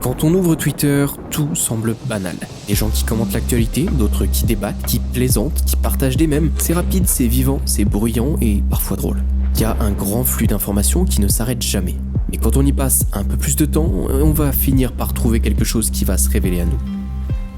Quand on ouvre Twitter, tout semble banal. Des gens qui commentent l'actualité, d'autres qui débattent, qui plaisantent, qui partagent des mèmes. C'est rapide, c'est vivant, c'est bruyant et parfois drôle. Il y a un grand flux d'informations qui ne s'arrête jamais. Mais quand on y passe un peu plus de temps, on va finir par trouver quelque chose qui va se révéler à nous.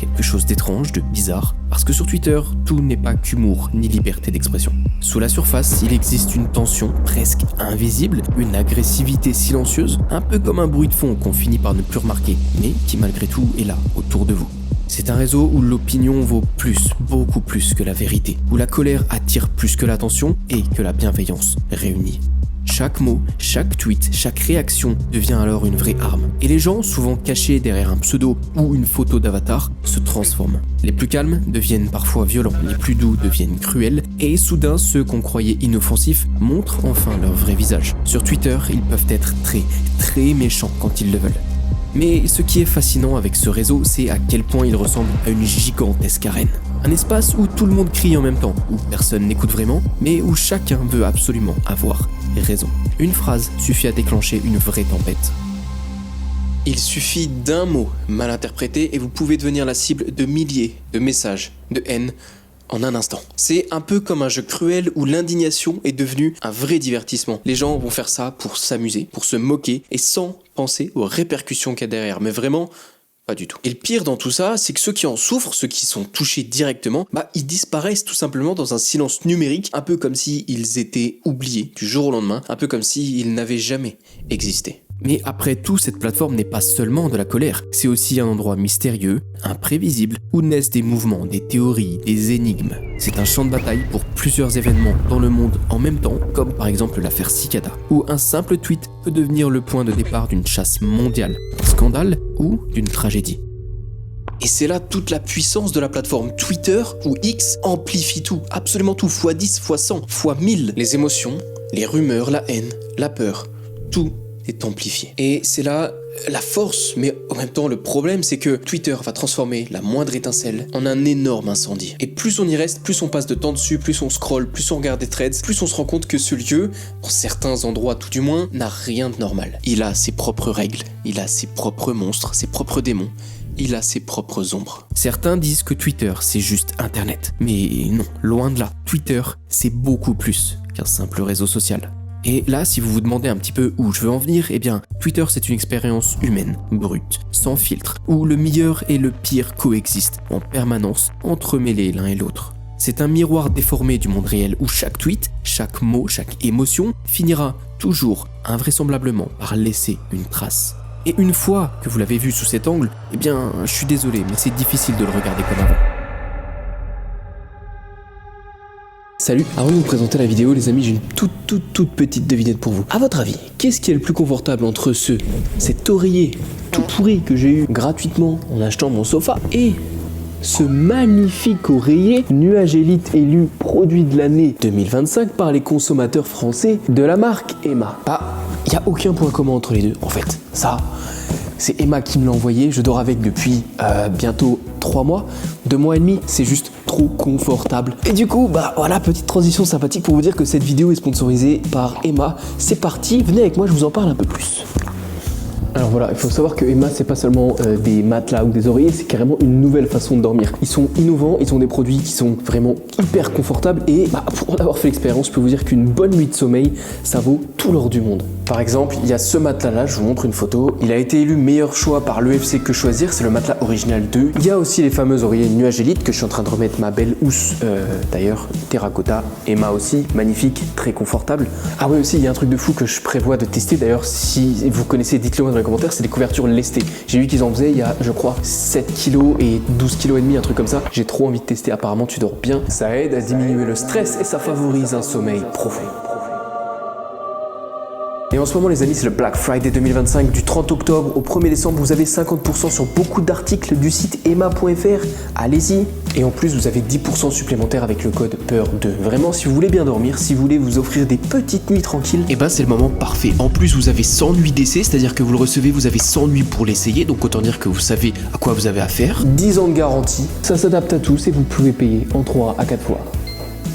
Quelque chose d'étrange, de bizarre, parce que sur Twitter, tout n'est pas qu'humour ni liberté d'expression. Sous la surface, il existe une tension presque invisible, une agressivité silencieuse, un peu comme un bruit de fond qu'on finit par ne plus remarquer, mais qui malgré tout est là, autour de vous. C'est un réseau où l'opinion vaut plus, beaucoup plus que la vérité, où la colère attire plus que l'attention et que la bienveillance réunie. Chaque mot, chaque tweet, chaque réaction devient alors une vraie arme. Et les gens, souvent cachés derrière un pseudo ou une photo d'avatar, se transforment. Les plus calmes deviennent parfois violents, les plus doux deviennent cruels, et soudain ceux qu'on croyait inoffensifs montrent enfin leur vrai visage. Sur Twitter, ils peuvent être très méchants quand ils le veulent. Mais ce qui est fascinant avec ce réseau, c'est à quel point il ressemble à une gigantesque arène. Un espace où tout le monde crie en même temps, où personne n'écoute vraiment, mais où chacun veut absolument avoir raison. Une phrase suffit à déclencher une vraie tempête. Il suffit d'un mot mal interprété et vous pouvez devenir la cible de milliers de messages de haine en un instant. C'est un peu comme un jeu cruel où l'indignation est devenue un vrai divertissement. Les gens vont faire ça pour s'amuser, pour se moquer et sans penser aux répercussions qu'il y a derrière. Mais vraiment, pas du tout. Et le pire dans tout ça, c'est que ceux qui en souffrent, ceux qui sont touchés directement, ils disparaissent tout simplement dans un silence numérique, un peu comme s'ils étaient oubliés du jour au lendemain, un peu comme s'ils n'avaient jamais existé. Mais après tout, cette plateforme n'est pas seulement de la colère, c'est aussi un endroit mystérieux, imprévisible, où naissent des mouvements, des théories, des énigmes. C'est un champ de bataille pour plusieurs événements dans le monde en même temps, comme par exemple l'affaire Cicada, où un simple tweet peut devenir le point de départ d'une chasse mondiale, un scandale ou d'une tragédie. Et c'est là toute la puissance de la plateforme Twitter ou X amplifie tout, absolument tout, x10, x100, x1000. Les émotions, les rumeurs, la haine, la peur, tout est amplifié. Et c'est là la force, mais en même temps le problème, c'est que Twitter va transformer la moindre étincelle en un énorme incendie. Et plus on y reste, plus on passe de temps dessus, plus on scrolle, plus on regarde des threads, plus on se rend compte que ce lieu, en certains endroits tout du moins, n'a rien de normal. Il a ses propres règles, il a ses propres monstres, ses propres démons. Il a ses propres ombres. Certains disent que Twitter, c'est juste Internet. Mais non, loin de là. Twitter, c'est beaucoup plus qu'un simple réseau social. Et là, si vous vous demandez un petit peu où je veux en venir, Twitter c'est une expérience humaine, brute, sans filtre, où le meilleur et le pire coexistent en permanence, entremêlés l'un et l'autre. C'est un miroir déformé du monde réel où chaque tweet, chaque mot, chaque émotion finira toujours, invraisemblablement, par laisser une trace. Et une fois que vous l'avez vu sous cet angle, je suis désolé, mais c'est difficile de le regarder comme avant. Salut, avant de vous présenter la vidéo les amis, j'ai une toute petite devinette pour vous. À votre avis, qu'est-ce qui est le plus confortable entre cet oreiller tout pourri que j'ai eu gratuitement en achetant mon sofa et ce magnifique oreiller Nuage Elite élu produit de l'année 2025 par les consommateurs français de la marque Emma. Il n'y a aucun point commun entre les deux en fait. Ça, c'est Emma qui me l'a envoyé, je dors avec depuis bientôt 3 mois, 2 mois et demi, c'est juste trop confortable. Et du coup, voilà, petite transition sympathique pour vous dire que cette vidéo est sponsorisée par Emma. C'est parti, venez avec moi, je vous en parle un peu plus. Alors voilà, il faut savoir que Emma, c'est pas seulement des matelas ou des oreillers, c'est carrément une nouvelle façon de dormir. Ils sont innovants, ils ont des produits qui sont vraiment hyper confortables et pour en avoir fait l'expérience, je peux vous dire qu'une bonne nuit de sommeil, ça vaut tout l'or du monde. Par exemple, il y a ce matelas-là, je vous montre une photo. Il a été élu meilleur choix par l'EFC Que Choisir, c'est le matelas original 2. Il y a aussi les fameux oreillers Nuage Elite que je suis en train de remettre ma belle housse, d'ailleurs, terracotta. Emma aussi, magnifique, très confortable. Ah oui aussi, il y a un truc de fou que je prévois de tester. D'ailleurs, si vous connaissez, dites-le moi dans les commentaires, c'est des couvertures lestées. J'ai vu qu'ils en faisaient il y a, je crois, 7 kg et 12 kg et demi, un truc comme ça. J'ai trop envie de tester, apparemment tu dors bien. Ça aide à diminuer le stress et ça favorise un sommeil profond. Et en ce moment les amis, c'est le Black Friday 2025 du 30 octobre au 1er décembre. Vous avez 50% sur beaucoup d'articles du site emma.fr. Allez-y. Et en plus, vous avez 10% supplémentaire avec le code PEUR2. Vraiment, si vous voulez bien dormir, si vous voulez vous offrir des petites nuits tranquilles, c'est le moment parfait. En plus, vous avez 100 nuits d'essai, c'est-à-dire que vous le recevez, vous avez 100 nuits pour l'essayer. Donc autant dire que vous savez à quoi vous avez affaire. 10 ans de garantie. Ça s'adapte à tous et vous pouvez payer en 3 à 4 fois.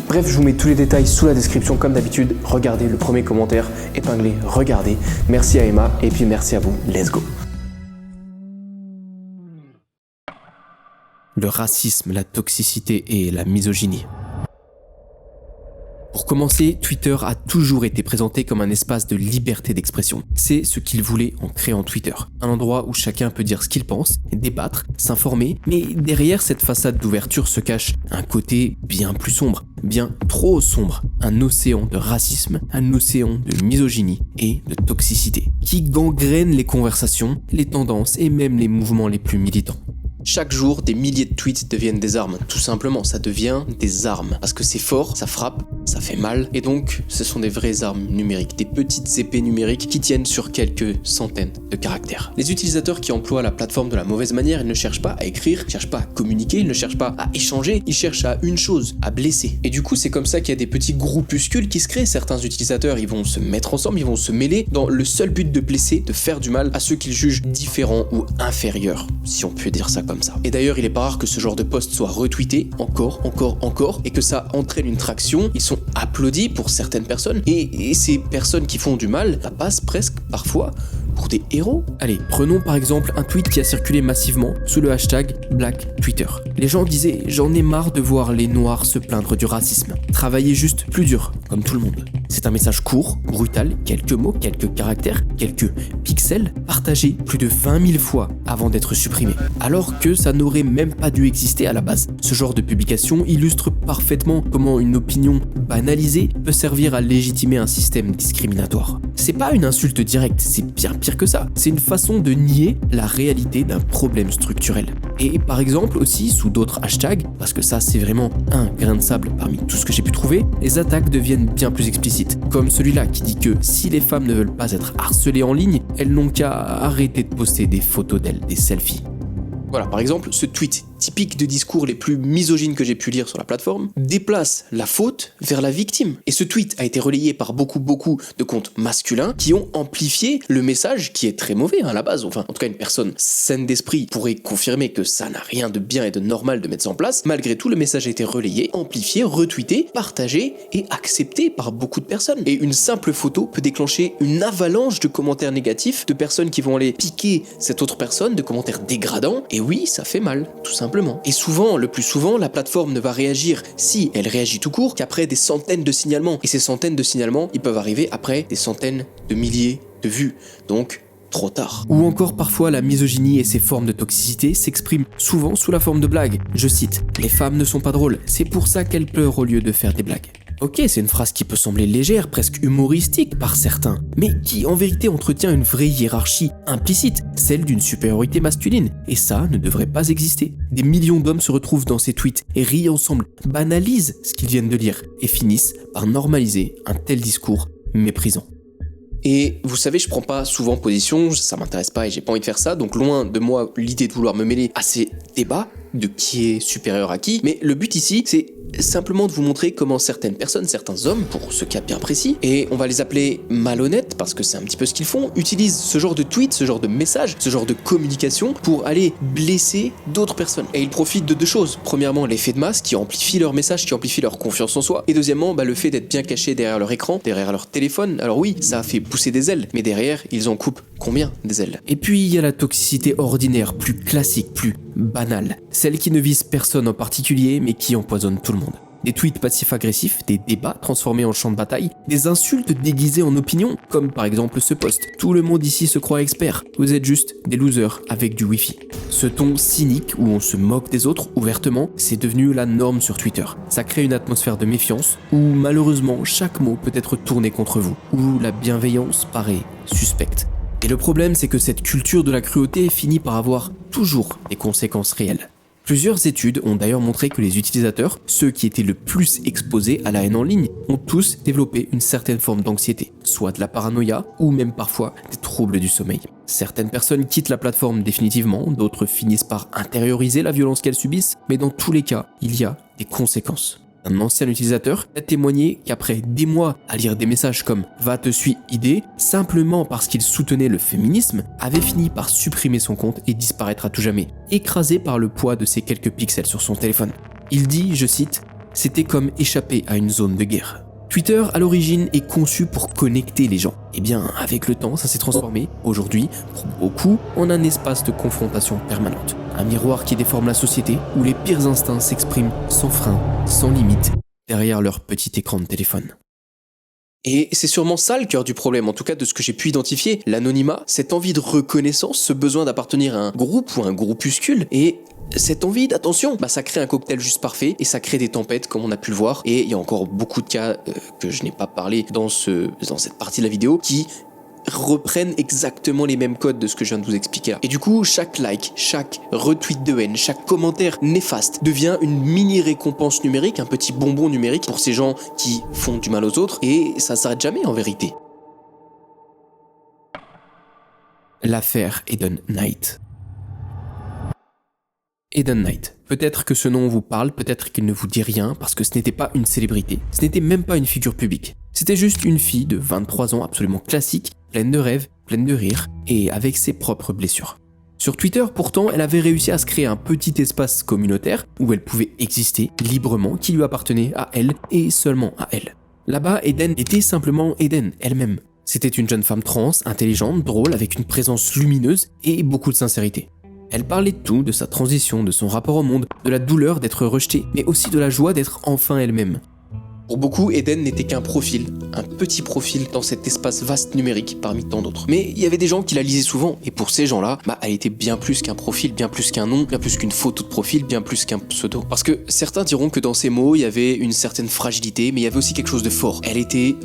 Bref, je vous mets tous les détails sous la description comme d'habitude. Regardez le premier commentaire épinglé, regardez. Merci à Emma et puis merci à vous. Let's go. le racisme, la toxicité et la misogynie. Pour commencer, Twitter a toujours été présenté comme un espace de liberté d'expression. C'est ce qu'il voulait en créant Twitter. Un endroit où chacun peut dire ce qu'il pense, débattre, s'informer, mais derrière cette façade d'ouverture se cache un côté bien plus sombre, bien trop sombre. Un océan de racisme, un océan de misogynie et de toxicité, qui gangrène les conversations, les tendances et même les mouvements les plus militants. Chaque jour, des milliers de tweets deviennent des armes. Tout simplement, ça devient des armes. Parce que c'est fort, ça frappe, ça fait mal. Et donc, ce sont des vraies armes numériques. Des petites épées numériques qui tiennent sur quelques centaines de caractères. Les utilisateurs qui emploient la plateforme de la mauvaise manière, ils ne cherchent pas à écrire, ils ne cherchent pas à communiquer, ils ne cherchent pas à échanger. Ils cherchent à une chose, à blesser. Et du coup, c'est comme ça qu'il y a des petits groupuscules qui se créent. Certains utilisateurs, ils vont se mettre ensemble, ils vont se mêler dans le seul but de blesser, de faire du mal à ceux qu'ils jugent différents ou inférieurs, si on peut dire ça comme ça. Et d'ailleurs, il est pas rare que ce genre de post soit retweeté encore, et que ça entraîne une traction. Ils sont applaudis pour certaines personnes, et ces personnes qui font du mal, ça passe presque parfois pour des héros. Allez, prenons par exemple un tweet qui a circulé massivement sous le hashtag Black Twitter. Les gens disaient « J'en ai marre de voir les noirs se plaindre du racisme. Travaillez juste plus dur, comme tout le monde. » C'est un message court, brutal, quelques mots, quelques caractères, quelques pixels, partagé plus de 20 000 fois avant d'être supprimé. Alors que ça n'aurait même pas dû exister à la base. Ce genre de publication illustre parfaitement comment une opinion banalisée peut servir à légitimer un système discriminatoire. C'est pas une insulte directe, c'est bien pire que ça. C'est une façon de nier la réalité d'un problème structurel. Et par exemple aussi sous d'autres hashtags, parce que ça c'est vraiment un grain de sable parmi tout ce que j'ai pu trouver, les attaques deviennent bien plus explicites. Comme celui-là qui dit que si les femmes ne veulent pas être harcelées en ligne, elles n'ont qu'à arrêter de poster des photos d'elles, des selfies. Voilà, par exemple, ce tweet typique de discours les plus misogynes que j'ai pu lire sur la plateforme déplace la faute vers la victime. Et ce tweet a été relayé par beaucoup de comptes masculins qui ont amplifié le message qui est très mauvais à la base. Enfin, en tout cas, une personne saine d'esprit pourrait confirmer que ça n'a rien de bien et de normal de mettre ça en place. Malgré tout, le message a été relayé, amplifié, retweeté, partagé et accepté par beaucoup de personnes. Et une simple photo peut déclencher une avalanche de commentaires négatifs, de personnes qui vont aller piquer cette autre personne, de commentaires dégradants. Et oui, ça fait mal, tout simplement. Et souvent, le plus souvent, la plateforme ne va réagir, si elle réagit tout court, qu'après des centaines de signalements. Et ces centaines de signalements, ils peuvent arriver après des centaines de milliers de vues. Donc, trop tard. Ou encore parfois la misogynie et ses formes de toxicité s'expriment souvent sous la forme de blagues. Je cite « Les femmes ne sont pas drôles, c'est pour ça qu'elles pleurent au lieu de faire des blagues ». Ok, c'est une phrase qui peut sembler légère, presque humoristique par certains, mais qui en vérité entretient une vraie hiérarchie implicite, celle d'une supériorité masculine, et ça ne devrait pas exister. Des millions d'hommes se retrouvent dans ces tweets et rient ensemble, banalisent ce qu'ils viennent de lire, et finissent par normaliser un tel discours méprisant. Et vous savez, je prends pas souvent position, ça m'intéresse pas et j'ai pas envie de faire ça, donc loin de moi l'idée de vouloir me mêler à ces débats de qui est supérieur à qui, mais le but ici, c'est simplement de vous montrer comment certaines personnes, certains hommes, pour ce cas bien précis, et on va les appeler malhonnêtes parce que c'est un petit peu ce qu'ils font, utilisent ce genre de tweet, ce genre de message, ce genre de communication pour aller blesser d'autres personnes. Et ils profitent de deux choses. Premièrement, l'effet de masse qui amplifie leur message, qui amplifie leur confiance en soi. Et deuxièmement, le fait d'être bien caché derrière leur écran, derrière leur téléphone. Alors oui, ça a fait pousser des ailes, mais derrière, ils en coupent combien des ailes? Et puis il y a la toxicité ordinaire, plus classique, plus banale. Celle qui ne vise personne en particulier, mais qui empoisonne tout le monde. Des tweets passifs-agressifs, des débats transformés en champ de bataille, des insultes déguisées en opinion, comme par exemple ce post. Tout le monde ici se croit expert, vous êtes juste des losers avec du wifi. Ce ton cynique où on se moque des autres ouvertement, c'est devenu la norme sur Twitter. Ça crée une atmosphère de méfiance, où malheureusement chaque mot peut être tourné contre vous, où la bienveillance paraît suspecte. Et le problème, c'est que cette culture de la cruauté finit par avoir toujours des conséquences réelles. Plusieurs études ont d'ailleurs montré que les utilisateurs, ceux qui étaient le plus exposés à la haine en ligne, ont tous développé une certaine forme d'anxiété, soit de la paranoïa ou même parfois des troubles du sommeil. Certaines personnes quittent la plateforme définitivement, d'autres finissent par intérioriser la violence qu'elles subissent, mais dans tous les cas, il y a des conséquences. Un ancien utilisateur a témoigné qu'après des mois à lire des messages comme « Va te suicider », simplement parce qu'il soutenait le féminisme, avait fini par supprimer son compte et disparaître à tout jamais, écrasé par le poids de ses quelques pixels sur son téléphone. Il dit, je cite, « C'était comme échapper à une zone de guerre ». Twitter, à l'origine, est conçu pour connecter les gens. Eh bien, avec le temps, ça s'est transformé, aujourd'hui, pour beaucoup, en un espace de confrontation permanente. Un miroir qui déforme la société, où les pires instincts s'expriment sans frein, sans limite, derrière leur petit écran de téléphone. Et c'est sûrement ça le cœur du problème, en tout cas de ce que j'ai pu identifier. L'anonymat, cette envie de reconnaissance, ce besoin d'appartenir à un groupe ou à un groupuscule, et cette envie d'attention, ça crée un cocktail juste parfait et ça crée des tempêtes comme on a pu le voir. Et il y a encore beaucoup de cas que je n'ai pas parlé dans cette partie de la vidéo qui reprennent exactement les mêmes codes de ce que je viens de vous expliquer là. Et du coup, chaque like, chaque retweet de haine, chaque commentaire néfaste devient une mini récompense numérique, un petit bonbon numérique pour ces gens qui font du mal aux autres, et ça s'arrête jamais en vérité. L'affaire Eden Knight. Eden Knight. Peut-être que ce nom vous parle, peut-être qu'il ne vous dit rien, parce que ce n'était pas une célébrité, ce n'était même pas une figure publique. C'était juste une fille de 23 ans absolument classique, pleine de rêves, pleine de rires, et avec ses propres blessures. Sur Twitter, pourtant, elle avait réussi à se créer un petit espace communautaire où elle pouvait exister librement, qui lui appartenait à elle et seulement à elle. Là-bas, Eden était simplement Eden elle-même. C'était une jeune femme trans, intelligente, drôle, avec une présence lumineuse et beaucoup de sincérité. Elle parlait de tout, de sa transition, de son rapport au monde, de la douleur d'être rejetée, mais aussi de la joie d'être enfin elle-même. Pour beaucoup, Eden n'était qu'un profil, un petit profil dans cet espace vaste numérique parmi tant d'autres. Mais il y avait des gens qui la lisaient souvent, et pour ces gens-là, elle était bien plus qu'un profil, bien plus qu'un nom, bien plus qu'une photo de profil, bien plus qu'un pseudo. Parce que certains diront que dans ces mots, il y avait une certaine fragilité, mais il y avait aussi quelque chose de fort. Elle était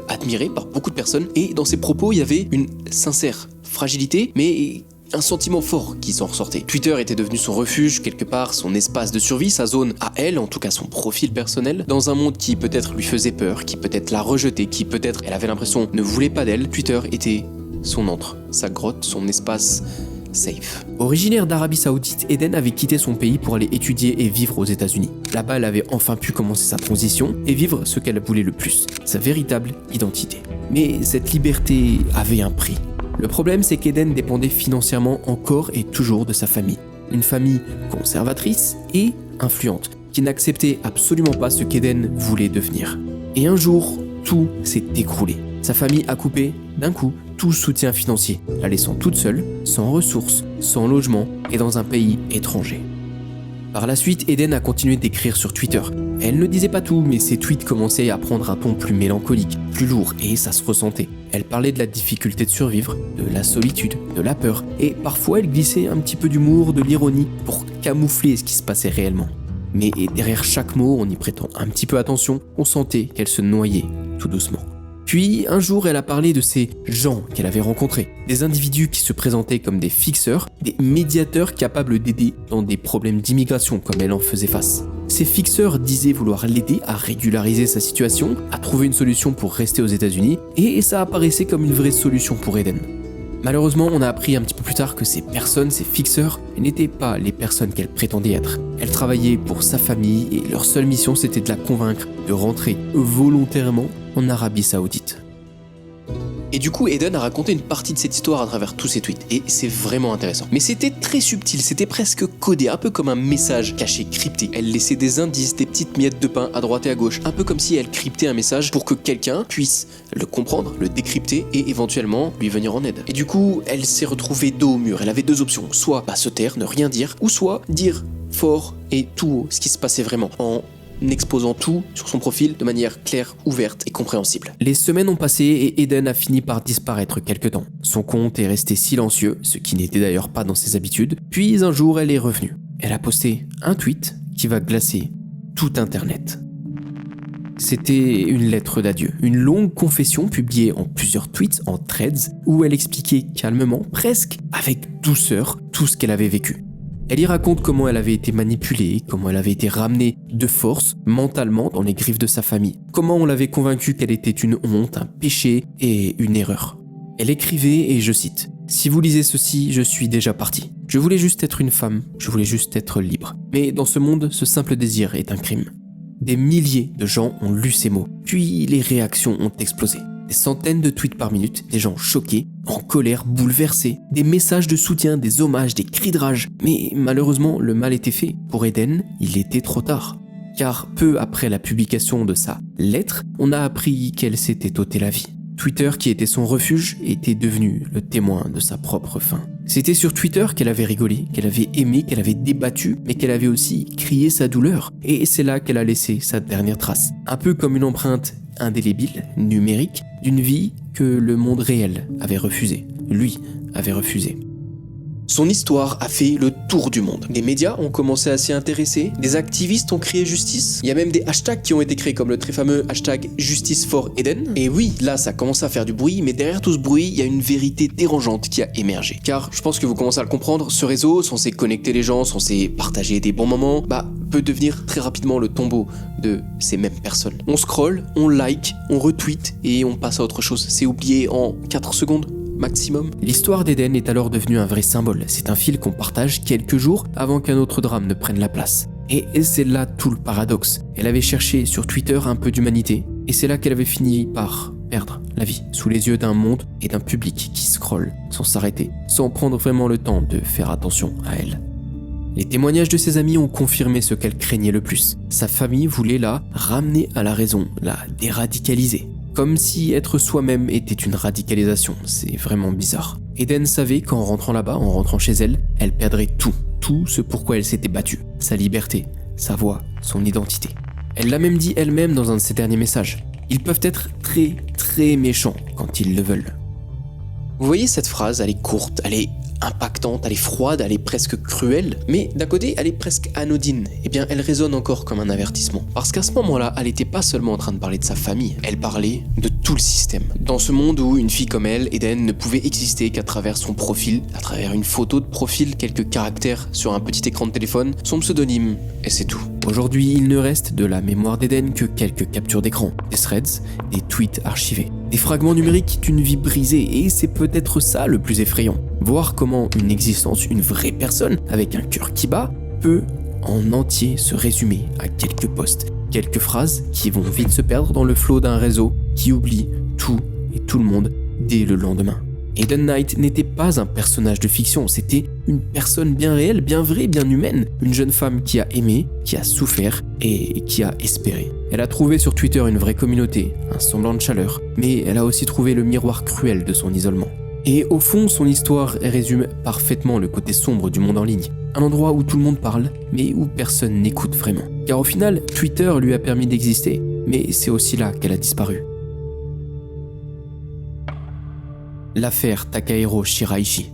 admirée par beaucoup de personnes, et dans ses propos, il y avait une sincère fragilité, mais un sentiment fort qui s'en ressortait. Twitter était devenu son refuge, quelque part son espace de survie, sa zone à elle, en tout cas son profil personnel, dans un monde qui peut-être lui faisait peur, qui peut-être la rejetait, qui peut-être elle avait l'impression ne voulait pas d'elle. Twitter était son antre, sa grotte, son espace safe. Originaire d'Arabie Saoudite, Eden avait quitté son pays pour aller étudier et vivre aux États-Unis. Là-bas, elle avait enfin pu commencer sa transition et vivre ce qu'elle voulait le plus, sa véritable identité. Mais cette liberté avait un prix. Le problème, c'est qu'Eden dépendait financièrement encore et toujours de sa famille. Une famille conservatrice et influente, qui n'acceptait absolument pas ce qu'Eden voulait devenir. Et un jour, tout s'est écroulé. Sa famille a coupé, d'un coup, tout soutien financier, la laissant toute seule, sans ressources, sans logement et dans un pays étranger. Par la suite, Eden a continué d'écrire sur Twitter. Elle ne disait pas tout, mais ses tweets commençaient à prendre un ton plus mélancolique, plus lourd, et ça se ressentait. Elle parlait de la difficulté de survivre, de la solitude, de la peur, et parfois elle glissait un petit peu d'humour, de l'ironie, pour camoufler ce qui se passait réellement. Mais derrière chaque mot, en y prêtant un petit peu attention, on sentait qu'elle se noyait, tout doucement. Puis, un jour, elle a parlé de ces gens qu'elle avait rencontrés, des individus qui se présentaient comme des fixeurs, des médiateurs capables d'aider dans des problèmes d'immigration comme elle en faisait face. Ces fixeurs disaient vouloir l'aider à régulariser sa situation, à trouver une solution pour rester aux États-Unis, et ça apparaissait comme une vraie solution pour Eden. Malheureusement, on a appris un petit peu plus tard que ces personnes, ces fixeurs, n'étaient pas les personnes qu'elle prétendait être. Elle travaillait pour sa famille et leur seule mission c'était de la convaincre de rentrer volontairement en Arabie Saoudite. Et du coup, Eden a raconté une partie de cette histoire à travers tous ses tweets, et c'est vraiment intéressant. Mais c'était très subtil, c'était presque codé, un peu comme un message caché, crypté. Elle laissait des indices, des petites miettes de pain à droite et à gauche, un peu comme si elle cryptait un message pour que quelqu'un puisse le comprendre, le décrypter et éventuellement lui venir en aide. Et du coup, elle s'est retrouvée dos au mur. Elle avait deux options, soit se taire, ne rien dire, ou soit dire fort et tout haut ce qui se passait vraiment, en exposant tout sur son profil de manière claire, ouverte et compréhensible. Les semaines ont passé et Eden a fini par disparaître quelque temps. Son compte est resté silencieux, ce qui n'était d'ailleurs pas dans ses habitudes, puis un jour elle est revenue. Elle a posté un tweet qui va glacer tout internet. C'était une lettre d'adieu, une longue confession publiée en plusieurs tweets, en threads, où elle expliquait calmement, presque avec douceur, tout ce qu'elle avait vécu. Elle y raconte comment elle avait été manipulée, comment elle avait été ramenée de force, mentalement, dans les griffes de sa famille. Comment on l'avait convaincue qu'elle était une honte, un péché et une erreur. Elle écrivait, et je cite, « Si vous lisez ceci, je suis déjà partie. Je voulais juste être une femme, je voulais juste être libre. Mais dans ce monde, ce simple désir est un crime. » Des milliers de gens ont lu ces mots, puis les réactions ont explosé. Des centaines de tweets par minute, des gens choqués, en colère, bouleversés, des messages de soutien, des hommages, des cris de rage. Mais malheureusement, le mal était fait. Pour Eden, il était trop tard. Car peu après la publication de sa lettre, on a appris qu'elle s'était ôté la vie. Twitter, qui était son refuge, était devenu le témoin de sa propre fin. C'était sur Twitter qu'elle avait rigolé, qu'elle avait aimé, qu'elle avait débattu, mais qu'elle avait aussi crié sa douleur. Et c'est là qu'elle a laissé sa dernière trace. Un peu comme une empreinte indélébile, numérique, d'une vie que le monde réel avait refusée. Lui avait refusé. Son histoire a fait le tour du monde. Les médias ont commencé à s'y intéresser, des activistes ont crié justice, il y a même des hashtags qui ont été créés comme le très fameux hashtag Justice for Eden. Et oui, là ça commence à faire du bruit, mais derrière tout ce bruit, il y a une vérité dérangeante qui a émergé. Car je pense que vous commencez à le comprendre, ce réseau, censé connecter les gens, censé partager des bons moments, peut devenir très rapidement le tombeau de ces mêmes personnes. On scrolle, on like, on retweet et on passe à autre chose. C'est oublié en 4 secondes. Maximum. L'histoire d'Eden est alors devenue un vrai symbole. C'est un fil qu'on partage quelques jours avant qu'un autre drame ne prenne la place. Et c'est là tout le paradoxe. Elle avait cherché sur Twitter un peu d'humanité, et c'est là qu'elle avait fini par perdre la vie, sous les yeux d'un monde et d'un public qui scrolle sans s'arrêter, sans prendre vraiment le temps de faire attention à elle. Les témoignages de ses amis ont confirmé ce qu'elle craignait le plus. Sa famille voulait la ramener à la raison, la déradicaliser. Comme si être soi-même était une radicalisation, c'est vraiment bizarre. Eden savait qu'en rentrant là-bas, en rentrant chez elle, elle perdrait tout ce pourquoi elle s'était battue. Sa liberté, sa voix, son identité. Elle l'a même dit elle-même dans un de ses derniers messages. Ils peuvent être très méchants quand ils le veulent. Vous voyez cette phrase, elle est courte, elle est impactante, elle est froide, elle est presque cruelle, mais d'un côté, elle est presque anodine. Eh bien, elle résonne encore comme un avertissement. Parce qu'à ce moment-là, elle n'était pas seulement en train de parler de sa famille, elle parlait de tout le système. Dans ce monde où une fille comme elle, Eden, ne pouvait exister qu'à travers son profil, à travers une photo de profil, quelques caractères sur un petit écran de téléphone, son pseudonyme, et c'est tout. Aujourd'hui, il ne reste de la mémoire d'Eden que quelques captures d'écran, des threads, des tweets archivés, des fragments numériques d'une vie brisée, et c'est peut-être ça le plus effrayant. Voir comment une existence, une vraie personne, avec un cœur qui bat, peut en entier se résumer à quelques posts, quelques phrases qui vont vite se perdre dans le flot d'un réseau qui oublie tout et tout le monde dès le lendemain. Eden Knight n'était pas un personnage de fiction, c'était une personne bien réelle, bien vraie, bien humaine, une jeune femme qui a aimé, qui a souffert et qui a espéré. Elle a trouvé sur Twitter une vraie communauté, un semblant de chaleur, mais elle a aussi trouvé le miroir cruel de son isolement. Et au fond, son histoire résume parfaitement le côté sombre du monde en ligne. Un endroit où tout le monde parle, mais où personne n'écoute vraiment. Car au final, Twitter lui a permis d'exister, mais c'est aussi là qu'elle a disparu. L'affaire Takahiro Shiraishi.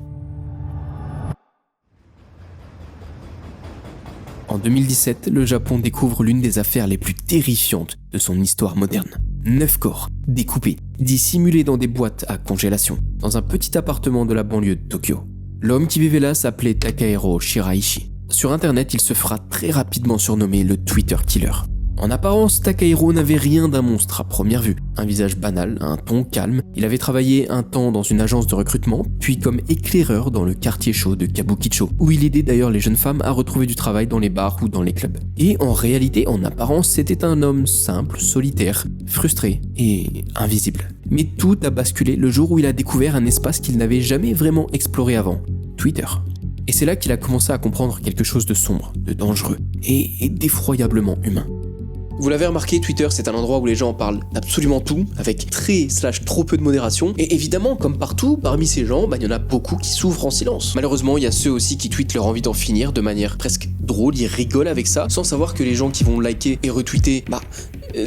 En 2017, le Japon découvre l'une des affaires les plus terrifiantes de son histoire moderne. 9 corps, découpés, dissimulés dans des boîtes à congélation, dans un petit appartement de la banlieue de Tokyo. L'homme qui vivait là s'appelait Takahiro Shiraishi. Sur internet, il se fera très rapidement surnommer le Twitter Killer. En apparence, Takahiro n'avait rien d'un monstre à première vue. Un visage banal, un ton calme. Il avait travaillé un temps dans une agence de recrutement, puis comme éclaireur dans le quartier chaud de Kabukicho, où il aidait d'ailleurs les jeunes femmes à retrouver du travail dans les bars ou dans les clubs. Et en réalité, en apparence, c'était un homme simple, solitaire, frustré et invisible. Mais tout a basculé le jour où il a découvert un espace qu'il n'avait jamais vraiment exploré avant, Twitter. Et c'est là qu'il a commencé à comprendre quelque chose de sombre, de dangereux et d'effroyablement humain. Vous l'avez remarqué, Twitter c'est un endroit où les gens parlent d'absolument tout, avec trop peu de modération, et évidemment, comme partout, parmi ces gens, il y en a beaucoup qui souffrent en silence. Malheureusement, il y a ceux aussi qui tweetent leur envie d'en finir de manière presque drôle, ils rigolent avec ça, sans savoir que les gens qui vont liker et retweeter,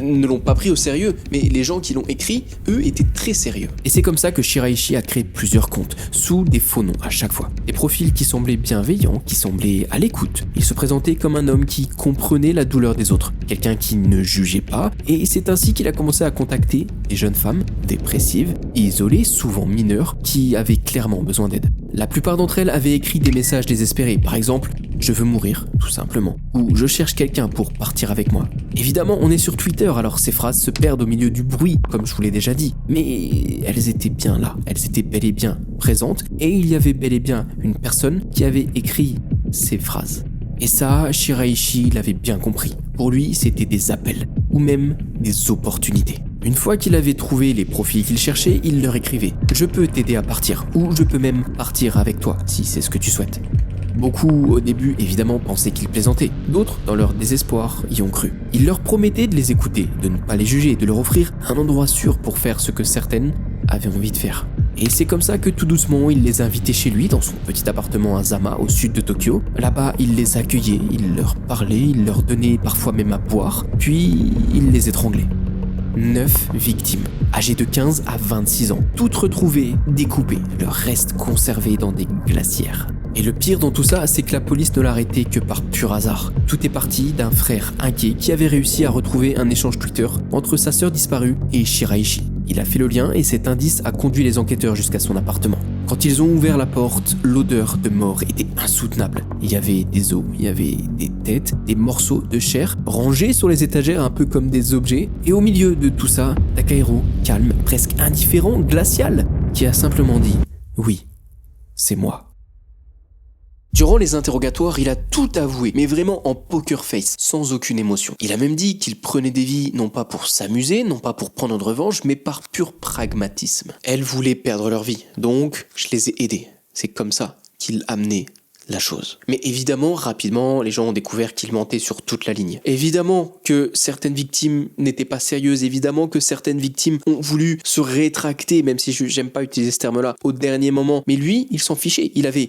ne l'ont pas pris au sérieux, mais les gens qui l'ont écrit, eux, étaient très sérieux. Et c'est comme ça que Shiraishi a créé plusieurs comptes, sous des faux noms à chaque fois. Des profils qui semblaient bienveillants, qui semblaient à l'écoute. Il se présentait comme un homme qui comprenait la douleur des autres, quelqu'un qui ne jugeait pas, et c'est ainsi qu'il a commencé à contacter des jeunes femmes dépressives, isolées, souvent mineures, qui avaient clairement besoin d'aide. La plupart d'entre elles avaient écrit des messages désespérés, par exemple « Je veux mourir », tout simplement, ou « Je cherche quelqu'un pour partir avec moi ». Évidemment, on est sur Twitter, alors ces phrases se perdent au milieu du bruit, comme je vous l'ai déjà dit, mais elles étaient bien là, elles étaient bel et bien présentes, et il y avait bel et bien une personne qui avait écrit ces phrases. Et ça, Shiraishi l'avait bien compris. Pour lui, c'était des appels, ou même des opportunités. Une fois qu'il avait trouvé les profils qu'il cherchait, il leur écrivait « Je peux t'aider à partir » ou « Je peux même partir avec toi, si c'est ce que tu souhaites ». Beaucoup, au début, évidemment, pensaient qu'il plaisantait. D'autres, dans leur désespoir, y ont cru. Il leur promettait de les écouter, de ne pas les juger, de leur offrir un endroit sûr pour faire ce que certaines avait envie de faire. Et c'est comme ça que tout doucement, il les invitait chez lui dans son petit appartement à Zama, au sud de Tokyo. Là-bas, il les accueillait, il leur parlait, il leur donnait parfois même à boire, puis il les étranglait. 9 victimes, âgées de 15 à 26 ans, toutes retrouvées, découpées, leurs restes conservés dans des glacières. Et le pire dans tout ça, c'est que la police ne l'arrêtait que par pur hasard. Tout est parti d'un frère inquiet qui avait réussi à retrouver un échange Twitter entre sa sœur disparue et Shiraishi. Il a fait le lien et cet indice a conduit les enquêteurs jusqu'à son appartement. Quand ils ont ouvert la porte, l'odeur de mort était insoutenable. Il y avait des os, il y avait des têtes, des morceaux de chair rangés sur les étagères un peu comme des objets. Et au milieu de tout ça, Takahiro, calme, presque indifférent, glacial, qui a simplement dit « Oui, c'est moi ». Durant les interrogatoires, il a tout avoué, mais vraiment en poker face, sans aucune émotion. Il a même dit qu'il prenait des vies non pas pour s'amuser, non pas pour prendre une revanche, mais par pur pragmatisme. Elles voulaient perdre leur vie, donc je les ai aidées. C'est comme ça qu'il amenait la chose. Mais évidemment, rapidement, les gens ont découvert qu'il mentait sur toute la ligne. Évidemment que certaines victimes n'étaient pas sérieuses, évidemment que certaines victimes ont voulu se rétracter, même si j'aime pas utiliser ce terme-là, au dernier moment. Mais lui, il s'en fichait, il avait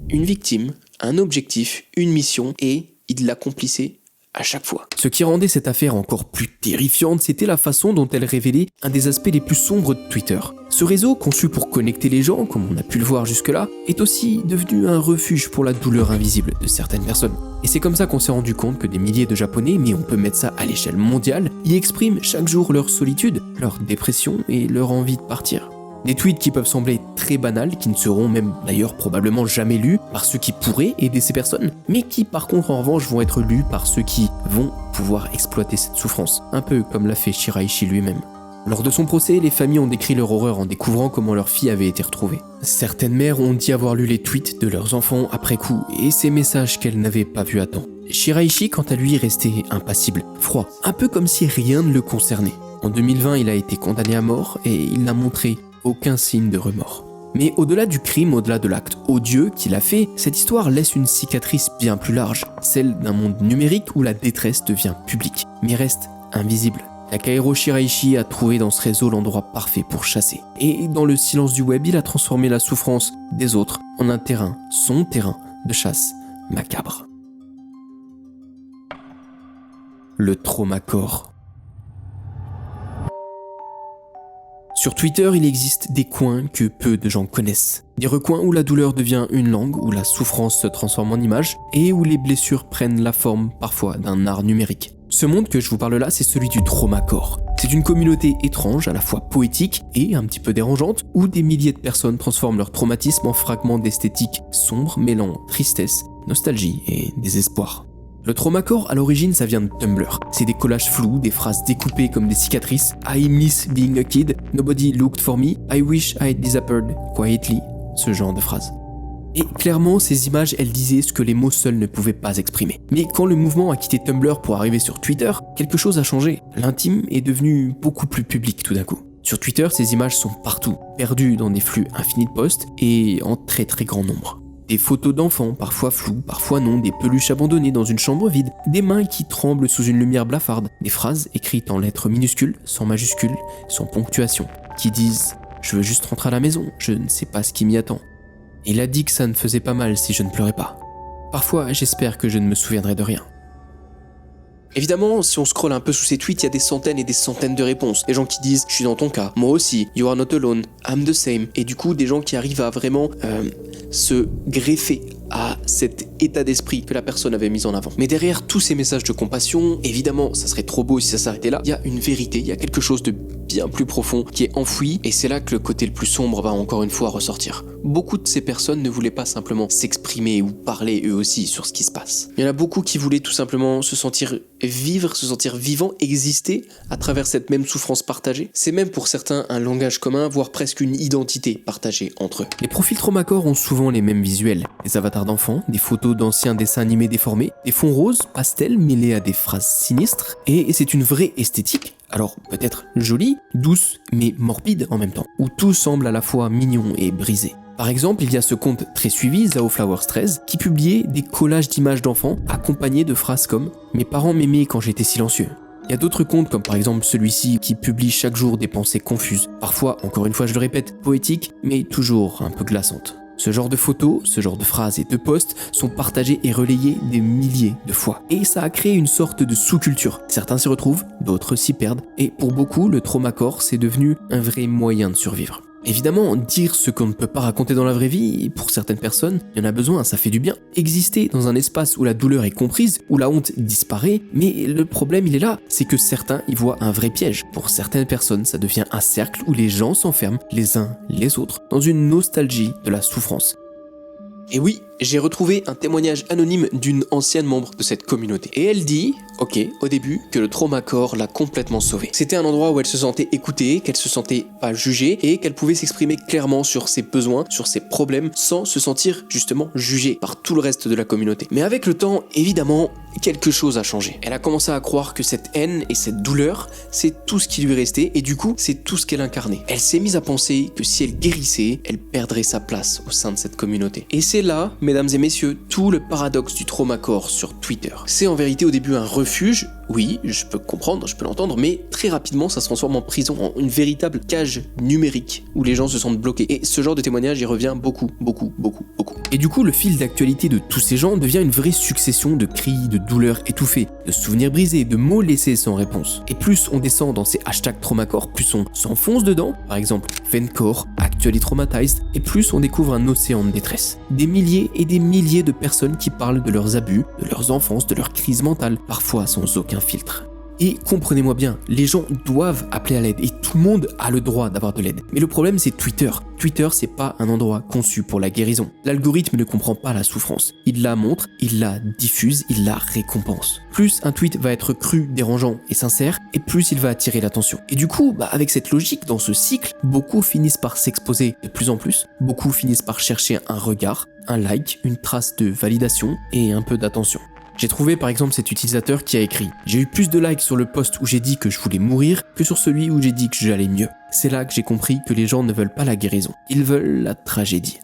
une victime, un objectif, une mission et il l'accomplissait à chaque fois. Ce qui rendait cette affaire encore plus terrifiante, c'était la façon dont elle révélait un des aspects les plus sombres de Twitter. Ce réseau, conçu pour connecter les gens, comme on a pu le voir jusque-là, est aussi devenu un refuge pour la douleur invisible de certaines personnes. Et c'est comme ça qu'on s'est rendu compte que des milliers de Japonais, mais on peut mettre ça à l'échelle mondiale, y expriment chaque jour leur solitude, leur dépression et leur envie de partir. Des tweets qui peuvent sembler très banals, qui ne seront même d'ailleurs probablement jamais lus par ceux qui pourraient aider ces personnes, mais qui par contre en revanche vont être lus par ceux qui vont pouvoir exploiter cette souffrance, un peu comme l'a fait Shiraishi lui-même. Lors de son procès, les familles ont décrit leur horreur en découvrant comment leur fille avait été retrouvée. Certaines mères ont dit avoir lu les tweets de leurs enfants après coup, et ces messages qu'elles n'avaient pas vus à temps. Shiraishi, quant à lui, restait impassible, froid, un peu comme si rien ne le concernait. En 2020, il a été condamné à mort et il n'a montré aucun signe de remords. Mais au-delà du crime, au-delà de l'acte odieux qu'il a fait, cette histoire laisse une cicatrice bien plus large, celle d'un monde numérique où la détresse devient publique, mais reste invisible. Takahiro Shiraishi a trouvé dans ce réseau l'endroit parfait pour chasser. Et dans le silence du web, il a transformé la souffrance des autres en un terrain, son terrain de chasse macabre. Le traumacore. Sur Twitter, il existe des coins que peu de gens connaissent. Des recoins où la douleur devient une langue, où la souffrance se transforme en image et où les blessures prennent la forme parfois d'un art numérique. Ce monde que je vous parle là, c'est celui du traumacore. C'est une communauté étrange, à la fois poétique et un petit peu dérangeante, où des milliers de personnes transforment leur traumatisme en fragments d'esthétique sombres mêlant tristesse, nostalgie et désespoir. Le traumacore, à l'origine, ça vient de Tumblr. C'est des collages flous, des phrases découpées comme des cicatrices. I miss being a kid, nobody looked for me, I wish I'd disappeared quietly. Ce genre de phrases. Et clairement, ces images, elles disaient ce que les mots seuls ne pouvaient pas exprimer. Mais quand le mouvement a quitté Tumblr pour arriver sur Twitter, quelque chose a changé. L'intime est devenu beaucoup plus public tout d'un coup. Sur Twitter, ces images sont partout, perdues dans des flux infinis de posts et en très très grand nombre. Des photos d'enfants, parfois floues, parfois non, des peluches abandonnées dans une chambre vide, des mains qui tremblent sous une lumière blafarde, des phrases écrites en lettres minuscules, sans majuscules, sans ponctuation, qui disent « Je veux juste rentrer à la maison, je ne sais pas ce qui m'y attend ». Il a dit que ça ne faisait pas mal si je ne pleurais pas. Parfois, j'espère que je ne me souviendrai de rien. Évidemment, si on scrolle un peu sous ces tweets, il y a des centaines et des centaines de réponses. Des gens qui disent « Je suis dans ton cas, moi aussi, you are not alone, I'm the same ». Et du coup, des gens qui arrivent à vraiment se greffer à cet état d'esprit que la personne avait mis en avant. Mais derrière tous ces messages de compassion, évidemment, ça serait trop beau si ça s'arrêtait là, il y a une vérité, il y a quelque chose de bien plus profond qui est enfoui, et c'est là que le côté le plus sombre va encore une fois ressortir. Beaucoup de ces personnes ne voulaient pas simplement s'exprimer ou parler eux aussi sur ce qui se passe. Il y en a beaucoup qui voulaient tout simplement se sentir vivre, se sentir vivant, exister à travers cette même souffrance partagée. C'est même pour certains un langage commun, voire presque une identité partagée entre eux. Les profils traumacore ont souvent les mêmes visuels. Des avatars d'enfants, des photos d'anciens dessins animés déformés, des fonds roses, pastels mêlés à des phrases sinistres, et c'est une vraie esthétique. Alors peut-être jolie, douce, mais morbide en même temps, où tout semble à la fois mignon et brisé. Par exemple, il y a ce compte très suivi, ZaoFlowers13, qui publiait des collages d'images d'enfants accompagnés de phrases comme « Mes parents m'aimaient quand j'étais silencieux ». Il y a d'autres comptes comme par exemple celui-ci qui publie chaque jour des pensées confuses, parfois, encore une fois je le répète, poétiques, mais toujours un peu glaçantes. Ce genre de photos, ce genre de phrases et de posts sont partagés et relayés des milliers de fois. Et ça a créé une sorte de sous-culture. Certains s'y retrouvent, d'autres s'y perdent. Et pour beaucoup, le traumacore, c'est devenu un vrai moyen de survivre. Évidemment, dire ce qu'on ne peut pas raconter dans la vraie vie, pour certaines personnes, il y en a besoin, ça fait du bien. Exister dans un espace où la douleur est comprise, où la honte disparaît, mais le problème il est là, c'est que certains y voient un vrai piège. Pour certaines personnes, ça devient un cercle où les gens s'enferment les uns les autres dans une nostalgie de la souffrance. Et oui, j'ai retrouvé un témoignage anonyme d'une ancienne membre de cette communauté. Et elle dit, ok, au début, que le traumacore l'a complètement sauvée. C'était un endroit où elle se sentait écoutée, qu'elle se sentait pas jugée et qu'elle pouvait s'exprimer clairement sur ses besoins, sur ses problèmes, sans se sentir justement jugée par tout le reste de la communauté. Mais avec le temps, évidemment, quelque chose a changé. Elle a commencé à croire que cette haine et cette douleur, c'est tout ce qui lui restait et du coup, c'est tout ce qu'elle incarnait. Elle s'est mise à penser que si elle guérissait, elle perdrait sa place au sein de cette communauté. Et c'est là, mesdames et messieurs, tout le paradoxe du traumacore sur Twitter. C'est en vérité au début un refuge, oui, je peux comprendre, je peux l'entendre, mais très rapidement ça se transforme en prison, en une véritable cage numérique où les gens se sentent bloqués. Et ce genre de témoignage y revient beaucoup. Et du coup, le fil d'actualité de tous ces gens devient une vraie succession de cris, de douleurs étouffées, de souvenirs brisés, de mots laissés sans réponse. Et plus on descend dans ces hashtags traumacore, plus on s'enfonce dedans, par exemple Vencore, Actually Traumatized, et plus on découvre un océan de détresse. Des milliers et des milliers de personnes qui parlent de leurs abus, de leurs enfances, de leurs crises mentales, parfois sans aucun filtre. Et comprenez-moi bien, les gens doivent appeler à l'aide et tout le monde a le droit d'avoir de l'aide. Mais le problème c'est Twitter. Twitter c'est pas un endroit conçu pour la guérison. L'algorithme ne comprend pas la souffrance. Il la montre, il la diffuse, il la récompense. Plus un tweet va être cru, dérangeant et sincère, et plus il va attirer l'attention. Et du coup, avec cette logique, dans ce cycle, beaucoup finissent par s'exposer de plus en plus, beaucoup finissent par chercher un regard, un like, une trace de validation et un peu d'attention. J'ai trouvé par exemple cet utilisateur qui a écrit « J'ai eu plus de likes sur le post où j'ai dit que je voulais mourir que sur celui où j'ai dit que j'allais mieux. C'est là que j'ai compris que les gens ne veulent pas la guérison, ils veulent la tragédie. »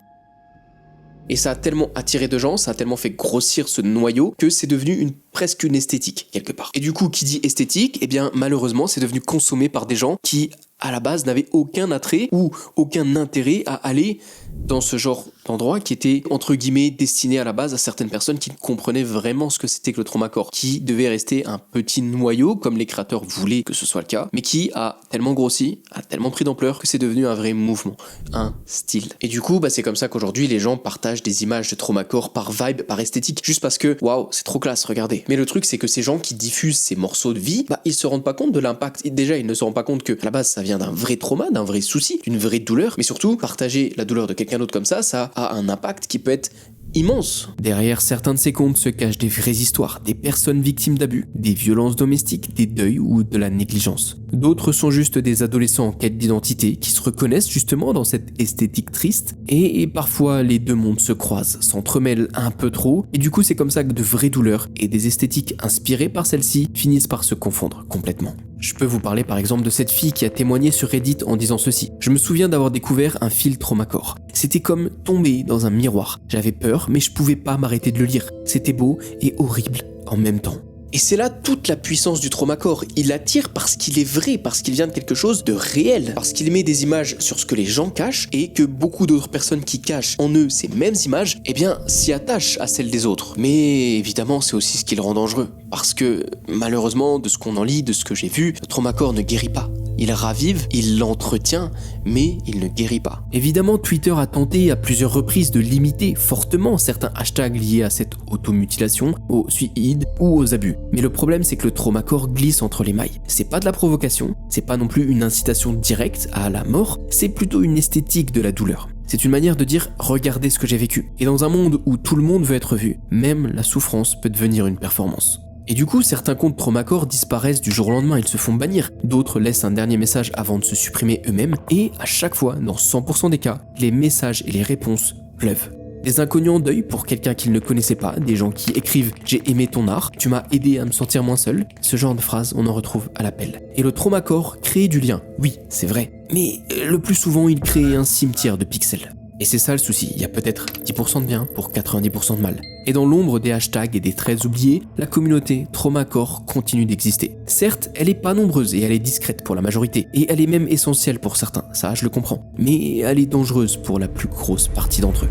Et ça a tellement attiré de gens, ça a tellement fait grossir ce noyau que c'est devenu presque une esthétique quelque part. Et du coup, qui dit esthétique, eh bien malheureusement c'est devenu consommé par des gens qui à la base n'avaient aucun attrait ou aucun intérêt à aller dans ce genre d'endroit qui était entre guillemets destiné à la base à certaines personnes qui comprenaient vraiment ce que c'était que le traumacore, qui devait rester un petit noyau comme les créateurs voulaient que ce soit le cas, mais qui a tellement grossi, a tellement pris d'ampleur que c'est devenu un vrai mouvement, un style. Et du coup, c'est comme ça qu'aujourd'hui les gens partagent des images de traumacore par vibe, par esthétique, juste parce que waouh, c'est trop classe, regardez. Mais le truc c'est que ces gens qui diffusent ces morceaux de vie, ils se rendent pas compte de l'impact. Et déjà, ils ne se rendent pas compte que à la base ça vient d'un vrai trauma, d'un vrai souci, d'une vraie douleur, mais surtout partager la douleur de quelqu'un d'autre comme ça a un impact qui peut être immense. Derrière certains de ces comptes se cachent des vraies histoires, des personnes victimes d'abus, des violences domestiques, des deuils ou de la négligence. D'autres sont juste des adolescents en quête d'identité qui se reconnaissent justement dans cette esthétique triste et parfois les deux mondes se croisent, s'entremêlent un peu trop et du coup c'est comme ça que de vraies douleurs et des esthétiques inspirées par celles-ci finissent par se confondre complètement. Je peux vous parler par exemple de cette fille qui a témoigné sur Reddit en disant ceci. Je me souviens d'avoir découvert un fil traumacore. C'était comme tomber dans un miroir. J'avais peur, mais je pouvais pas m'arrêter de le lire. C'était beau et horrible en même temps. Et c'est là toute la puissance du traumacore. Il attire parce qu'il est vrai, parce qu'il vient de quelque chose de réel, parce qu'il met des images sur ce que les gens cachent et que beaucoup d'autres personnes qui cachent en eux ces mêmes images, s'y attachent à celles des autres. Mais évidemment, c'est aussi ce qui le rend dangereux. Parce que malheureusement, de ce qu'on en lit, de ce que j'ai vu, le traumacore ne guérit pas. Il ravive, il l'entretient, mais il ne guérit pas. Évidemment, Twitter a tenté à plusieurs reprises de limiter fortement certains hashtags liés à cette automutilation, au suicide ou aux abus. Mais le problème, c'est que le traumacore glisse entre les mailles. C'est pas de la provocation, c'est pas non plus une incitation directe à la mort, c'est plutôt une esthétique de la douleur. C'est une manière de dire « regardez ce que j'ai vécu ». Et dans un monde où tout le monde veut être vu, même la souffrance peut devenir une performance. Et du coup, certains comptes traumacore disparaissent du jour au lendemain, ils se font bannir. D'autres laissent un dernier message avant de se supprimer eux-mêmes. Et à chaque fois, dans 100% des cas, les messages et les réponses pleuvent. Des inconnus en deuil pour quelqu'un qu'ils ne connaissaient pas, des gens qui écrivent « j'ai aimé ton art, tu m'as aidé à me sentir moins seul ». Ce genre de phrases, on en retrouve à l'appel. Et le traumacore crée du lien, oui, c'est vrai. Mais le plus souvent, il crée un cimetière de pixels. Et c'est ça le souci, il y a peut-être 10% de bien pour 90% de mal. Et dans l'ombre des hashtags et des threads oubliés, la communauté TraumaCore continue d'exister. Certes, elle est pas nombreuse et elle est discrète pour la majorité, et elle est même essentielle pour certains, ça je le comprends, mais elle est dangereuse pour la plus grosse partie d'entre eux.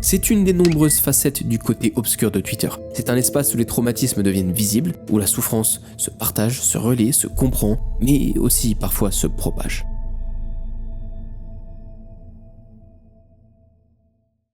C'est une des nombreuses facettes du côté obscur de Twitter. C'est un espace où les traumatismes deviennent visibles, où la souffrance se partage, se relaie, se comprend, mais aussi parfois se propage.